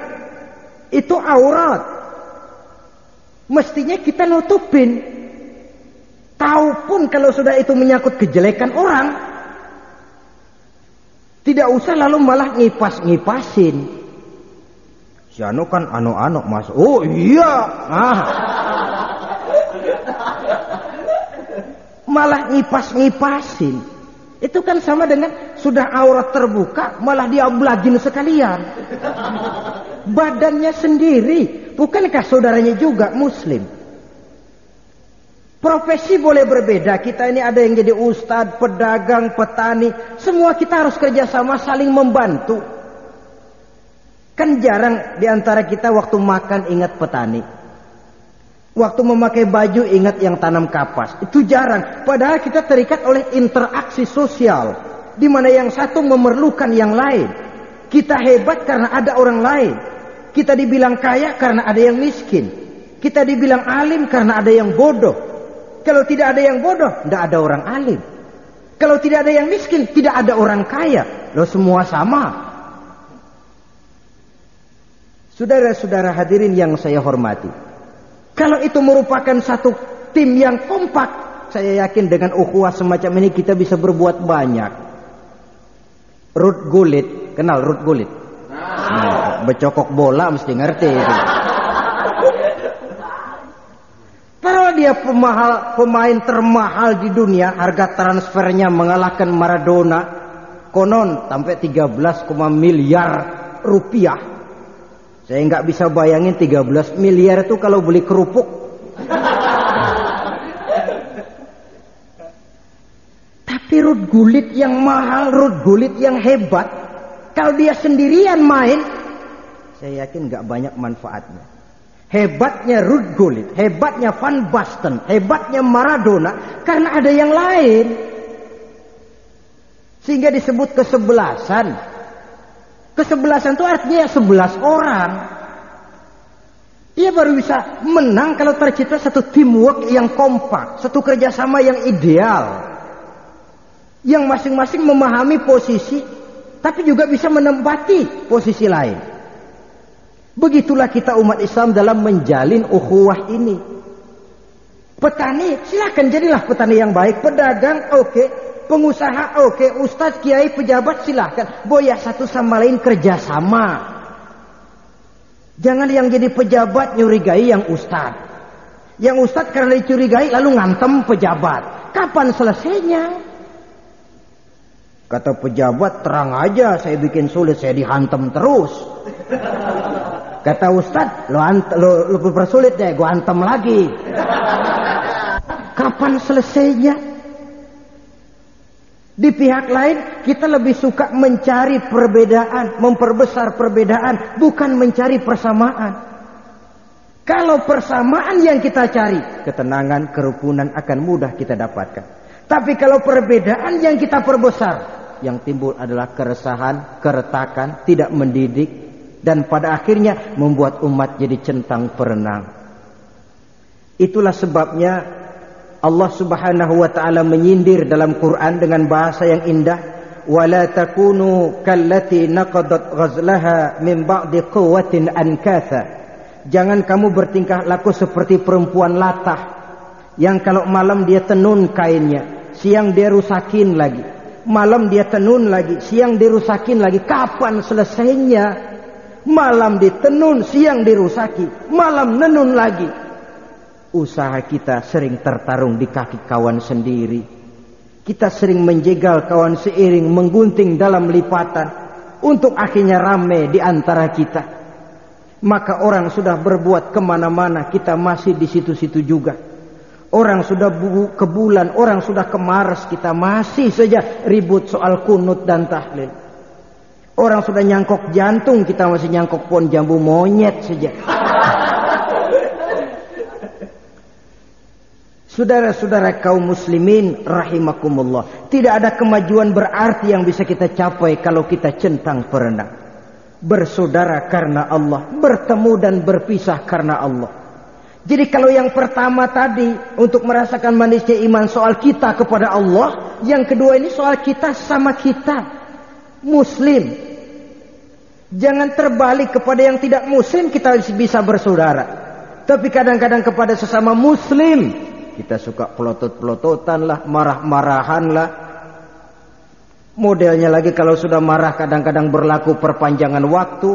itu aurat. Mestinya kita nutupin. Tahu pun kalau sudah itu menyangkut kejelekan orang, tidak usah lalu malah ngipas-ngipasin. Si anu kan anu-anu mas. Oh iya. Ah. Malah ngipas-ngipasin. Itu kan sama dengan sudah aurat terbuka, malah diablagin sekalian. Badannya sendiri. Bukankah saudaranya juga muslim? Profesi boleh berbeda. Kita ini ada yang jadi ustadz, pedagang, petani. Semua kita harus kerjasama, saling membantu. Kan jarang diantara kita waktu makan ingat petani. Waktu memakai baju ingat yang tanam kapas. Itu jarang. Padahal kita terikat oleh interaksi sosial. Di mana yang satu memerlukan yang lain. Kita hebat karena ada orang lain. Kita dibilang kaya karena ada yang miskin. Kita dibilang alim karena ada yang bodoh. Kalau tidak ada yang bodoh, tidak ada orang alim. Kalau tidak ada yang miskin, tidak ada orang kaya. Loh, semua sama. Saudara-saudara hadirin yang saya hormati, kalau itu merupakan satu tim yang kompak, saya yakin dengan ukhuwah semacam ini kita bisa berbuat banyak. Ruth Gullit, kenal Ruth Gullit? Nah, becokok bola mesti ngerti itu. Kalau dia pemain termahal di dunia, harga transfernya mengalahkan Maradona, konon sampai 13, miliar rupiah. Saya nggak bisa bayangin 13 miliar itu kalau beli kerupuk. Tapi Ruth Gullit yang mahal, Ruth Gullit yang hebat, kalau dia sendirian main, saya yakin nggak banyak manfaatnya. Hebatnya Ruth Gullit, hebatnya Van Basten, hebatnya Maradona, karena ada yang lain. Sehingga disebut kesebelasan. Kesebelasan itu artinya 11 orang. Ia baru bisa menang kalau tercipta satu teamwork yang kompak, satu kerjasama yang ideal. Yang masing-masing memahami posisi, tapi juga bisa menempati posisi lain. Begitulah kita umat Islam dalam menjalin ukhuwah ini. Petani, silakan jadilah petani yang baik. Pedagang, oke. Pengusaha, oke. Ustaz, kiai, pejabat, silakan. Boya satu sama lain kerjasama. Jangan yang jadi pejabat nyurigai yang ustaz. Yang ustaz karena dicurigai lalu ngantem pejabat. Kapan selesainya? Kata pejabat, terang aja saya bikin sulit, saya dihantam terus. Kata ustaz, lo persulit deh, gua hantam lagi. Kapan selesainya? Di pihak lain, kita lebih suka mencari perbedaan, memperbesar perbedaan, bukan mencari persamaan. Kalau persamaan yang kita cari, ketenangan, kerukunan akan mudah kita dapatkan. Tapi kalau perbedaan yang kita perbesar, yang timbul adalah keresahan, keretakan, tidak mendidik, dan pada akhirnya membuat umat jadi centang perenang. Itulah sebabnya Allah Subhanahu wa taala menyindir dalam Quran dengan bahasa yang indah, wala takunu kallati naqadat ghazlaha min ba'di quwwatin ankatha. Jangan kamu bertingkah laku seperti perempuan latah yang kalau malam dia tenun kainnya, siang dia rusakin lagi. Malam dia tenun lagi, siang dirusakin lagi. Kapan selesainya? Malam ditenun, siang dirusaki, malam nenun lagi. Usaha kita sering tertarung di kaki kawan sendiri. Kita sering menjegal kawan seiring, menggunting dalam lipatan, untuk akhirnya rame di antara kita. Maka orang sudah berbuat kemana-mana, kita masih di situ-situ juga. Orang sudah ke bulan, orang sudah ke Mars, kita masih saja ribut soal kunut dan tahlil. Orang sudah nyangkok jantung, kita masih nyangkok pohon jambu monyet saja. Saudara-saudara kaum muslimin rahimakumullah, tidak ada kemajuan berarti yang bisa kita capai kalau kita centang perenang. Bersaudara karena Allah, bertemu dan berpisah karena Allah. Jadi kalau yang pertama tadi untuk merasakan manisnya iman soal kita kepada Allah, yang kedua ini soal kita sama kita muslim. Jangan terbalik kepada yang tidak muslim kita bisa bersaudara. Tapi kadang-kadang kepada sesama muslim kita suka pelotot-pelototan lah, marah-marahan lah. Modelnya lagi kalau sudah marah kadang-kadang berlaku perpanjangan waktu.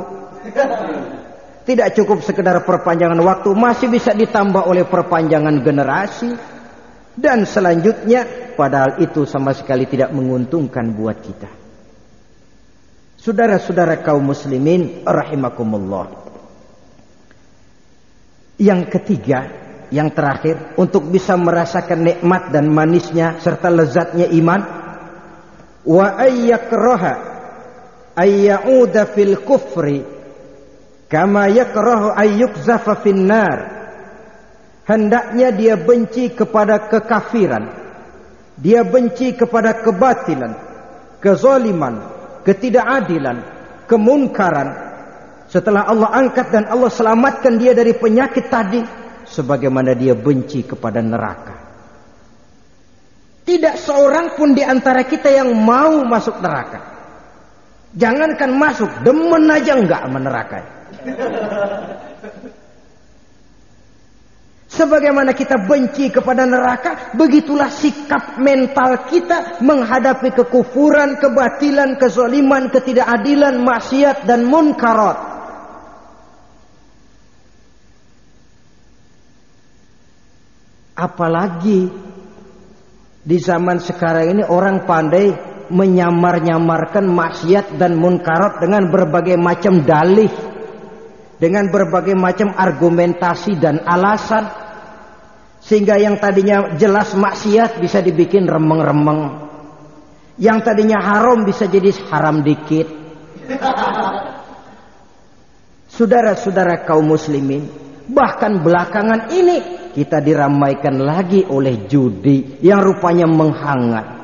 Tidak cukup sekedar perpanjangan waktu, masih bisa ditambah oleh perpanjangan generasi. Dan selanjutnya, padahal itu sama sekali tidak menguntungkan buat kita. Saudara-saudara kaum muslimin rahimakumullah. Yang ketiga, yang terakhir, untuk bisa merasakan nikmat dan manisnya serta lezatnya iman, wa ayyakraha ayyauda fil kufri kama yakrahu ayyukzafa finnar. Hendaknya dia benci kepada kekafiran, dia benci kepada kebatilan, kezaliman, ketidakadilan, kemunkaran. Setelah Allah angkat dan Allah selamatkan dia dari penyakit tadi, sebagaimana dia benci kepada neraka. Tidak seorang pun di antara kita yang mau masuk neraka. Jangankan masuk, demen aja enggak sama neraka. Sebagaimana kita benci kepada neraka, begitulah sikap mental kita menghadapi kekufuran, kebatilan, kezaliman, ketidakadilan, maksiat dan munkarat. Apalagi di zaman sekarang ini orang pandai menyamar-nyamarkan maksiat dan munkarat dengan berbagai macam dalih, dengan berbagai macam argumentasi dan alasan, sehingga yang tadinya jelas maksiat bisa dibikin remeng-remeng, yang tadinya haram bisa jadi haram dikit. Saudara-saudara kaum muslimin, bahkan belakangan ini kita diramaikan lagi oleh judi yang rupanya menghangat.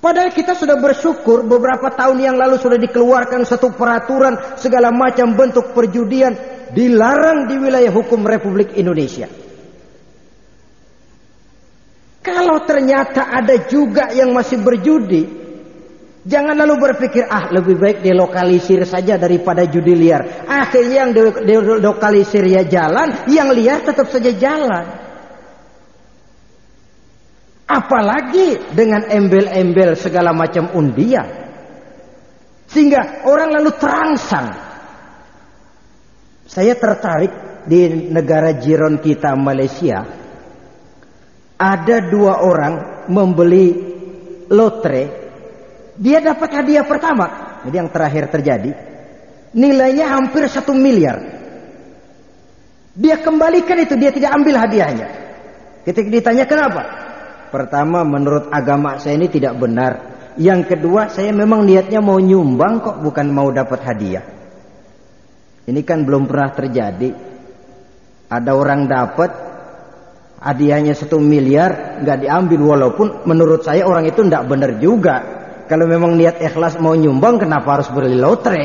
Padahal kita sudah bersyukur beberapa tahun yang lalu sudah dikeluarkan satu peraturan segala macam bentuk perjudian dilarang di wilayah hukum Republik Indonesia. Kalau ternyata ada juga yang masih berjudi, jangan lalu berpikir, lebih baik dilokalisir saja daripada judi liar. Akhirnya yang dilokalisir ya jalan, yang liar tetap saja jalan. Apalagi dengan embel-embel segala macam undian, sehingga orang lalu terangsang. Saya tertarik di negara jiran kita Malaysia, ada 2 orang membeli lotre. Dia dapat hadiah pertama, jadi yang terakhir terjadi, nilainya hampir 1 miliar. Dia kembalikan itu, dia tidak ambil hadiahnya. Ketika ditanya kenapa? Pertama, menurut agama saya ini tidak benar. Yang kedua, saya memang niatnya mau nyumbang kok, bukan mau dapat hadiah. Ini kan belum pernah terjadi. Ada orang dapat hadiahnya 1 miliar, nggak diambil, walaupun menurut saya orang itu tidak benar juga. Kalau memang niat ikhlas mau nyumbang, kenapa harus beli lotre?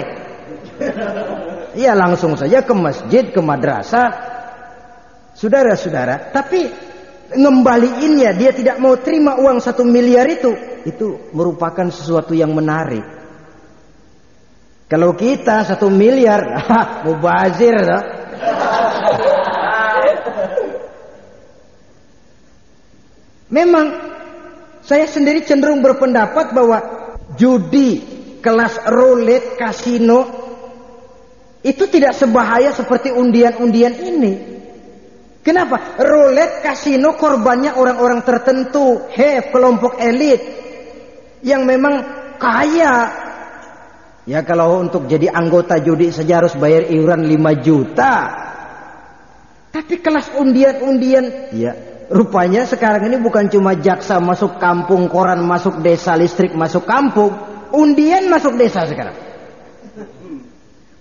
Ya langsung saja ke masjid, ke madrasah. Saudara-saudara, tapi ngembaliinnya, dia tidak mau terima uang 1 miliar itu merupakan sesuatu yang menarik. Kalau kita 1 miliar, mubazir, no? Memang saya sendiri cenderung berpendapat bahwa judi kelas roulette, kasino itu tidak sebahaya seperti undian-undian ini. Kenapa? Roulette, kasino korbannya orang-orang tertentu, kelompok elit yang memang kaya. Ya kalau untuk jadi anggota judi saja harus bayar iuran 5 juta. Tapi kelas undian-undian, ya rupanya sekarang ini bukan cuma jaksa masuk kampung, koran masuk desa, listrik masuk kampung, undian masuk desa sekarang.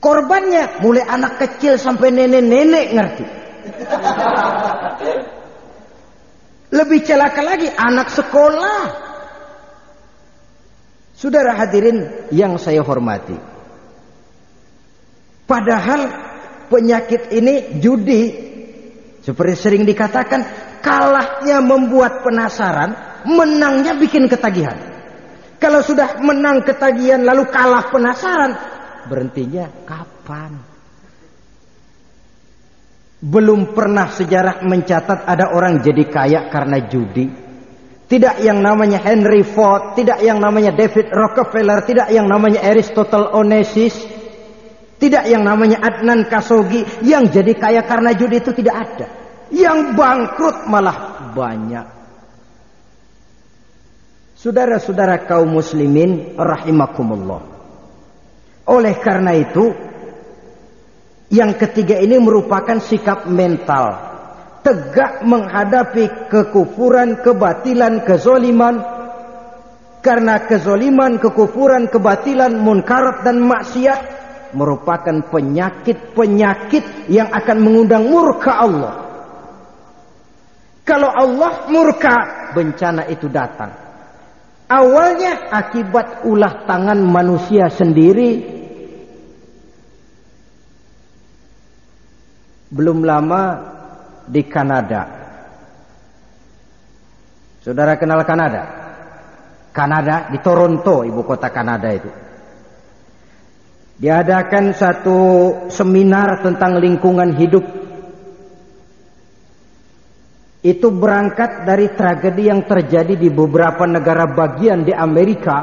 Korbannya mulai anak kecil sampai nenek-nenek, ngerti? Lebih celaka lagi anak sekolah. Saudara hadirin yang saya hormati, padahal penyakit ini judi seperti sering dikatakan, kalahnya membuat penasaran, menangnya bikin ketagihan. Kalau sudah menang ketagihan lalu kalah penasaran, berhentinya kapan? Belum pernah sejarah mencatat ada orang jadi kaya karena judi. Tidak yang namanya Henry Ford, tidak yang namanya David Rockefeller, tidak yang namanya Aristotle Onassis, tidak yang namanya Adnan Khashoggi yang jadi kaya karena judi, itu tidak ada. Yang bangkrut malah banyak. Saudara-saudara kaum muslimin rahimakumullah. Oleh karena itu, yang ketiga ini merupakan sikap mental. tegak menghadapi kekufuran, kebatilan, kezoliman. Karena kezoliman, kekufuran, kebatilan, munkarat dan maksiat merupakan penyakit-penyakit yang akan mengundang murka Allah. Kalau Allah murka, bencana itu datang. Awalnya akibat ulah tangan manusia sendiri. Belum lama di Kanada. Saudara kenal Kanada? Kanada, di Toronto, ibu kota Kanada itu. Diadakan satu seminar tentang lingkungan hidup. Itu berangkat dari tragedi yang terjadi di beberapa negara bagian di Amerika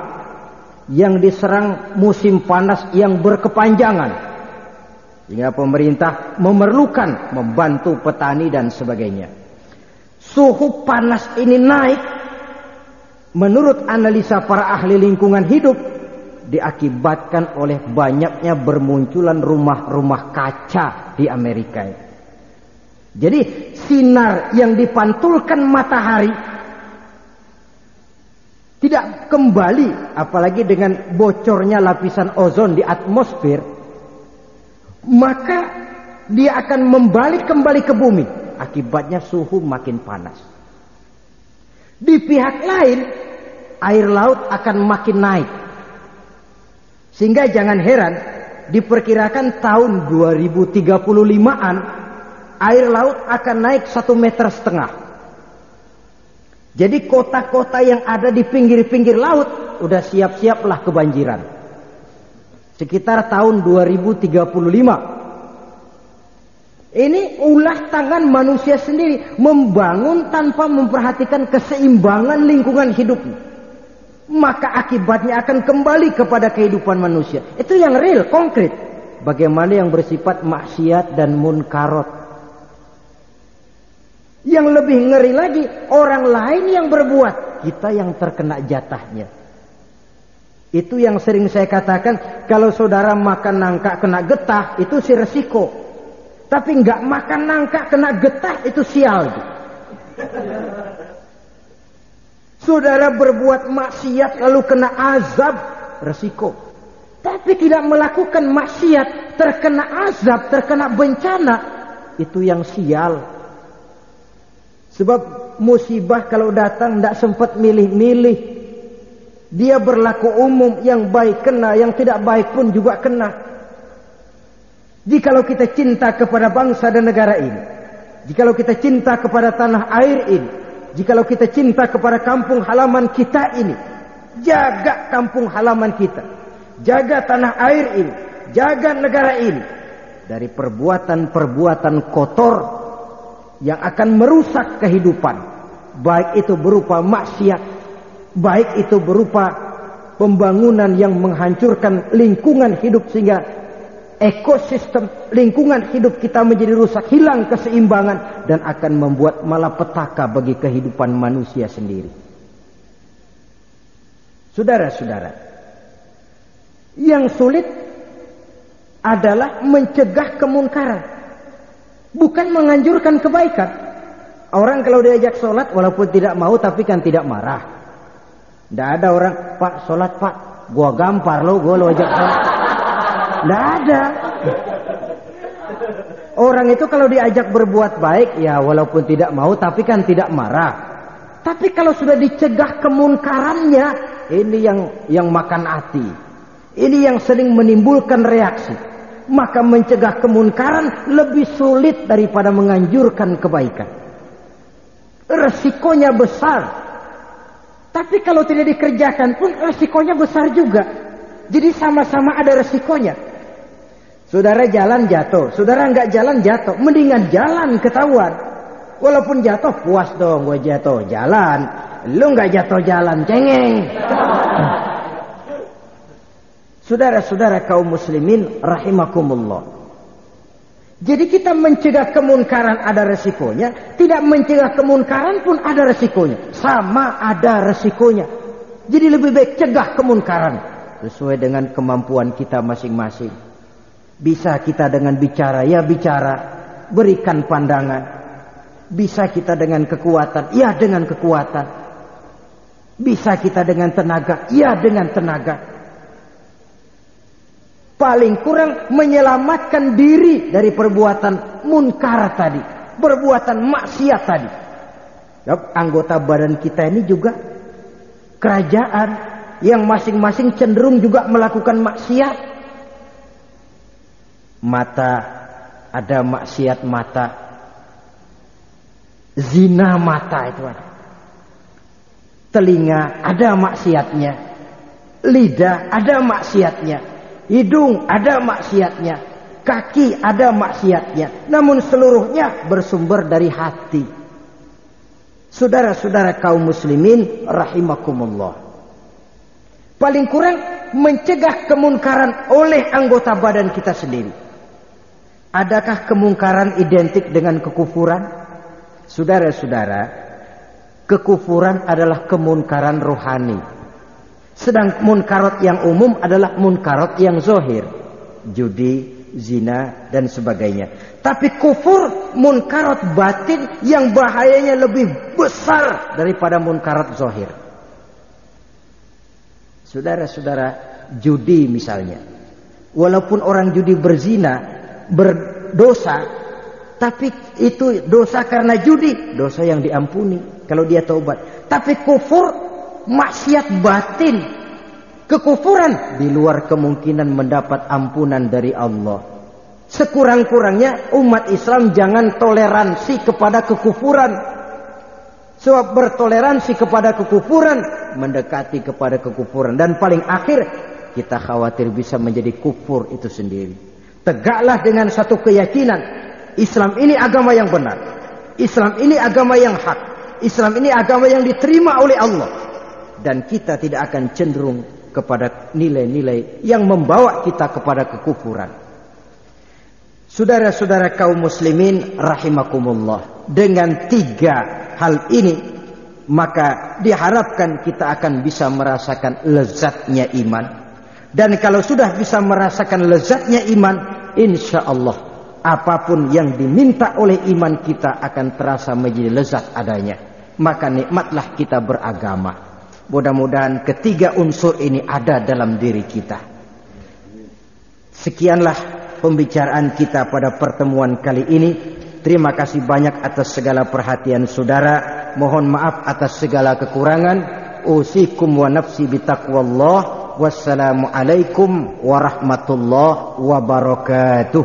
yang diserang musim panas yang berkepanjangan. Sehingga pemerintah memerlukan membantu petani dan sebagainya. Suhu panas ini naik, menurut analisa para ahli lingkungan hidup, diakibatkan oleh banyaknya bermunculan rumah-rumah kaca di Amerika. Jadi sinar yang dipantulkan matahari tidak kembali, apalagi dengan bocornya lapisan ozon di atmosfer, maka dia akan kembali ke bumi. Akibatnya suhu makin panas. Di pihak lain, air laut akan makin naik. Sehingga jangan heran, diperkirakan tahun 2035-an air laut akan naik 1,5 meter. Jadi kota-kota yang ada di pinggir-pinggir laut udah siap-siaplah kebanjiran. Sekitar tahun 2035. Ini ulah tangan manusia sendiri membangun tanpa memperhatikan keseimbangan lingkungan hidupnya. Maka akibatnya akan kembali kepada kehidupan manusia. Itu yang real, konkret. Bagaimana yang bersifat maksiat dan munkarat. Yang lebih ngeri lagi, orang lain yang berbuat, kita yang terkena jatahnya. Itu yang sering saya katakan, kalau saudara makan nangka kena getah, itu sih resiko. Tapi nggak makan nangka kena getah, itu sial. Saudara berbuat maksiat lalu kena azab, resiko. Tapi tidak melakukan maksiat, terkena azab, terkena bencana, itu yang sial. Sebab musibah kalau datang tidak sempat milih-milih. Dia berlaku umum, yang baik kena, yang tidak baik pun juga kena. Jikalau kita cinta kepada bangsa dan negara ini, jikalau kita cinta kepada tanah air ini, jikalau kita cinta kepada kampung halaman kita ini, jaga kampung halaman kita, jaga tanah air ini, jaga negara ini dari perbuatan-perbuatan kotor yang akan merusak kehidupan, baik itu berupa maksiat, baik itu berupa pembangunan yang menghancurkan lingkungan hidup sehingga ekosistem lingkungan hidup kita menjadi rusak, hilang keseimbangan, dan akan membuat malapetaka bagi kehidupan manusia sendiri. Saudara-saudara, yang sulit adalah mencegah kemunkaran, bukan menganjurkan kebaikan. Orang kalau diajak sholat walaupun tidak mau tapi kan tidak marah. Tidak ada orang, Pak sholat Pak, gua gampar lo ajak sholat. Tidak ada. Orang itu kalau diajak berbuat baik, ya walaupun tidak mau tapi kan tidak marah. Tapi kalau sudah dicegah kemunkarannya, ini yang makan hati. Ini yang sering menimbulkan reaksi. Maka mencegah kemunkaran lebih sulit daripada menganjurkan kebaikan. Resikonya besar. Tapi kalau tidak dikerjakan pun resikonya besar juga. Jadi sama-sama ada resikonya. Saudara jalan jatuh, saudara nggak jalan jatuh, mendingan jalan ketahuan. Walaupun jatuh puas dong, gue jatuh jalan, lu nggak jatuh jalan cengeng. Saudara-saudara kaum muslimin rahimakumullah. Jadi kita mencegah kemunkaran ada resikonya, tidak mencegah kemunkaran pun ada resikonya, sama ada resikonya. Jadi lebih baik cegah kemunkaran sesuai dengan kemampuan kita masing-masing. Bisa kita dengan bicara, ya bicara, berikan pandangan. Bisa kita dengan kekuatan? Ya, dengan kekuatan. Bisa kita dengan tenaga? Ya, dengan tenaga. Paling kurang menyelamatkan diri dari perbuatan munkar tadi, perbuatan maksiat tadi. Anggota badan kita ini juga kerajaan yang masing-masing cenderung juga melakukan maksiat. Mata, ada maksiat mata. Zina mata itu ada. Telinga ada maksiatnya. Lidah ada maksiatnya. Hidung ada maksiatnya. Kaki ada maksiatnya. Namun seluruhnya bersumber dari hati. Saudara-saudara kaum muslimin rahimakumullah. Paling kurang mencegah kemungkaran oleh anggota badan kita sendiri. Adakah kemungkaran identik dengan kekufuran? Saudara-saudara, kekufuran adalah kemunkaran rohani. Sedang munkarat yang umum adalah munkarat yang zahir. Judi, zina, dan sebagainya. Tapi kufur, munkarat batin yang bahayanya lebih besar daripada munkarat zahir. Saudara-saudara, judi misalnya. Walaupun orang judi berzina, berdosa, tapi itu dosa karena judi, dosa yang diampuni kalau dia taubat. Tapi kufur, maksiat batin, kekufuran di luar kemungkinan mendapat ampunan dari Allah. Sekurang-kurangnya umat Islam jangan toleransi kepada kekufuran. Sebab bertoleransi kepada kekufuran mendekati kepada kekufuran, dan paling akhir kita khawatir bisa menjadi kufur itu sendiri. Tegaklah dengan satu keyakinan, Islam ini agama yang benar, Islam ini agama yang hak, Islam ini agama yang diterima oleh Allah, dan kita tidak akan cenderung kepada nilai-nilai yang membawa kita kepada kekufuran. Saudara-saudara kaum muslimin rahimakumullah, dengan 3 hal ini maka diharapkan kita akan bisa merasakan lezatnya iman. Dan kalau sudah bisa merasakan lezatnya iman, insya Allah apapun yang diminta oleh iman kita akan terasa menjadi lezat adanya. Maka nikmatlah kita beragama. Mudah-mudahan 3 unsur ini ada dalam diri kita. Sekianlah pembicaraan kita pada pertemuan kali ini. Terima kasih banyak atas segala perhatian saudara. Mohon maaf atas segala kekurangan. Usikum wa nafsi bitaqwallah. Wassalamualaikum warahmatullahi wabarakatuh.